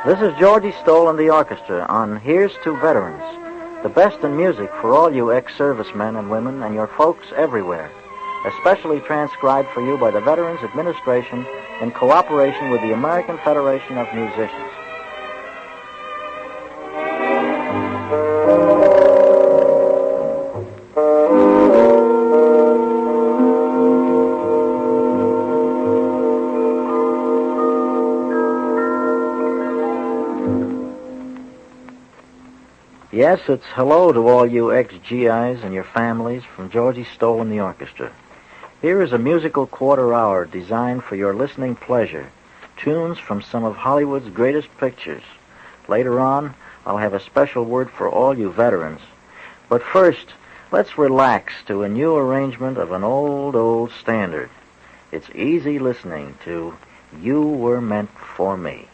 This is Georgie Stoll and the orchestra on Here's to Veterans, the best in music for all you ex-servicemen and women and your folks everywhere, especially transcribed for you by the Veterans Administration in cooperation with the American Federation of Musicians. Yes, it's hello to all you ex-GIs and your families from Georgie Stoll and the orchestra. Here is a musical quarter hour designed for your listening pleasure. Tunes from some of Hollywood's greatest pictures. Later on, I'll have a special word for all you veterans. But first, let's relax to a new arrangement of an old standard. It's easy listening to You Were Meant for Me.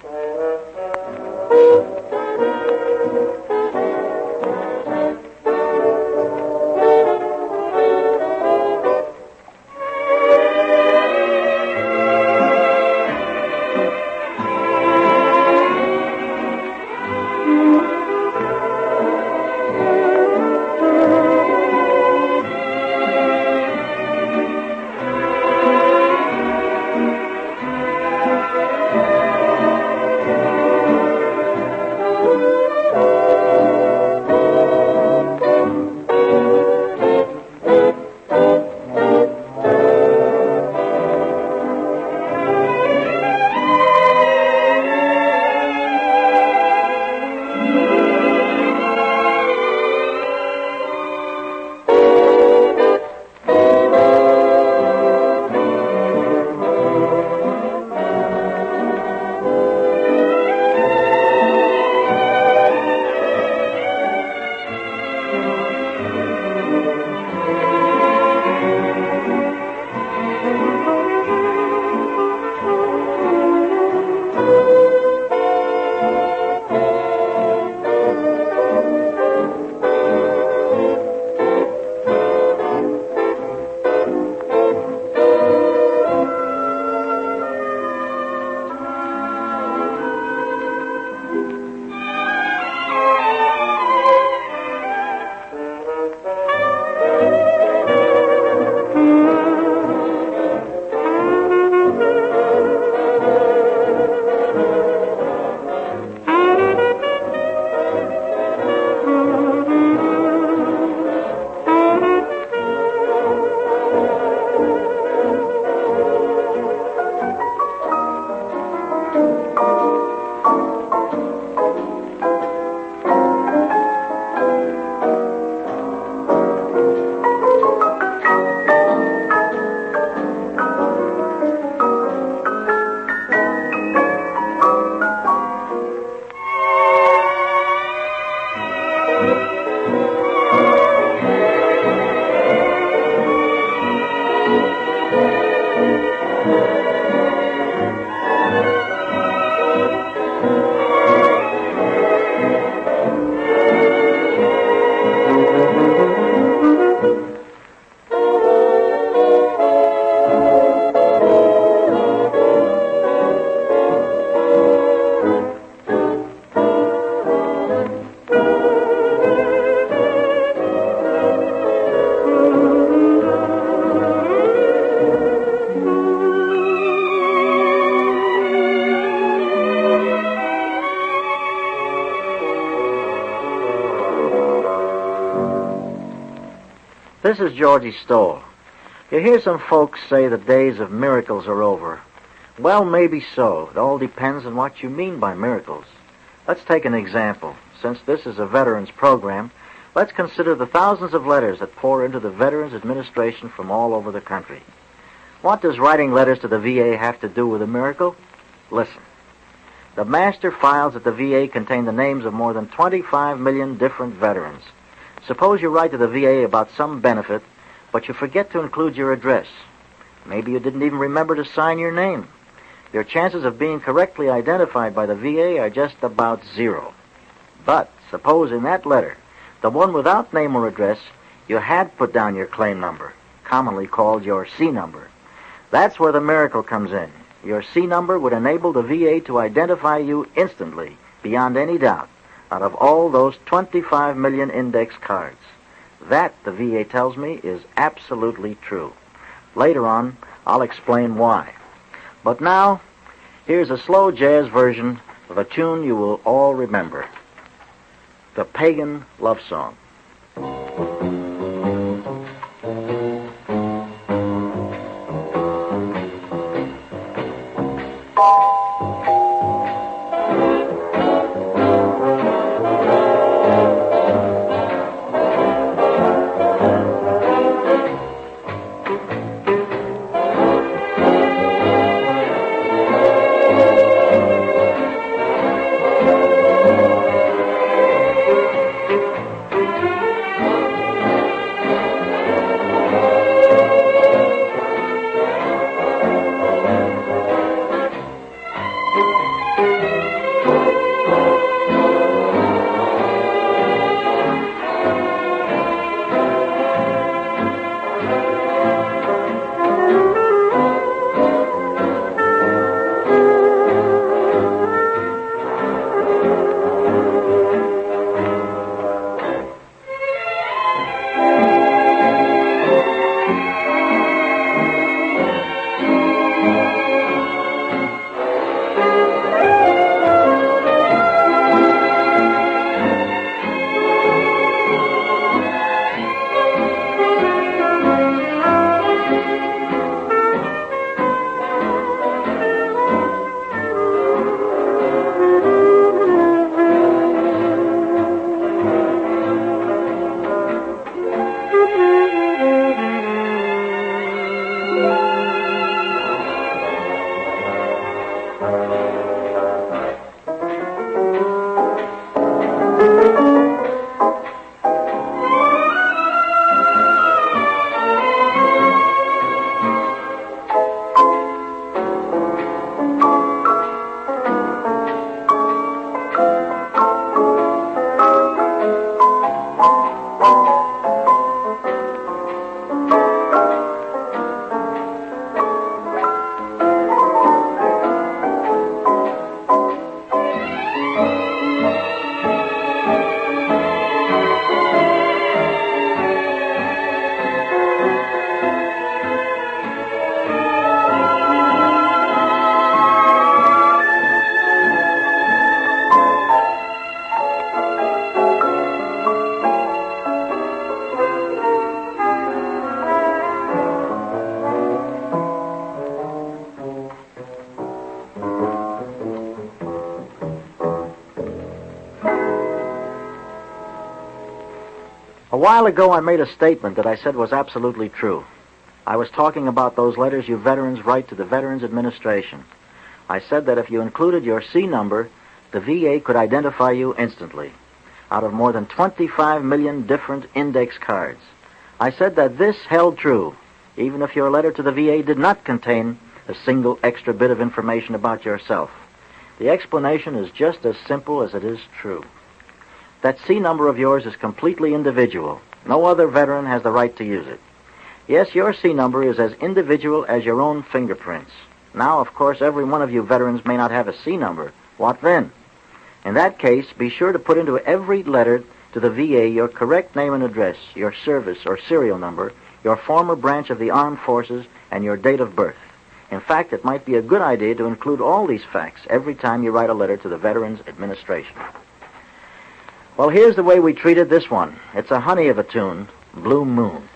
This is Georgie Stoll. You hear some folks say the days of miracles are over. Well, maybe so. It all depends on what you mean by miracles. Let's take an example. Since this is a veterans program, let's consider the thousands of letters that pour into the Veterans Administration from all over the country. What does writing letters to the VA have to do with a miracle? Listen. The master files at the VA contain the names of more than 25 million different veterans. Suppose you write to the VA about some benefit, but you forget to include your address. Maybe you didn't even remember to sign your name. Your chances of being correctly identified by the VA are just about zero. But suppose in that letter, the one without name or address, you had put down your claim number, commonly called your C number. That's where the miracle comes in. Your C number would enable the VA to identify you instantly, beyond any doubt, out of all those 25 million index cards. That, the VA tells me, is absolutely true. Later on, I'll explain why. But now, here's a slow jazz version of a tune you will all remember. The Pagan Love Song. A while ago, I made a statement that I said was absolutely true. I was talking about those letters you veterans write to the Veterans Administration. I said that if you included your C number, the VA could identify you instantly, out of more than 25 million different index cards. I said that this held true, even if your letter to the VA did not contain a single extra bit of information about yourself. The explanation is just as simple as it is true. That C number of yours is completely individual. No other veteran has the right to use it. Yes, your C number is as individual as your own fingerprints. Now, of course, every one of you veterans may not have a C number. What then? In that case, be sure to put into every letter to the VA your correct name and address, your service or serial number, your former branch of the armed forces, and your date of birth. In fact, it might be a good idea to include all these facts every time you write a letter to the Veterans Administration. Well, here's the way we treated this one. It's a honey of a tune, Blue Moon.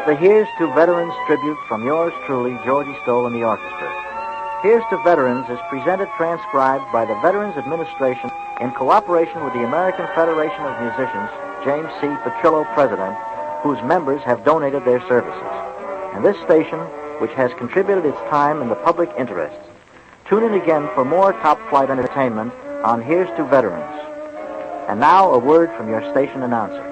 the Here's to Veterans tribute from yours truly, Georgie Stoll and the orchestra. Here's to Veterans is presented transcribed by the Veterans Administration in cooperation with the American Federation of Musicians, James C. Pachillo, President, whose members have donated their services. And this station, which has contributed its time in the public interest. Tune in again for more top-flight entertainment on Here's to Veterans. And now, a word from your station announcer.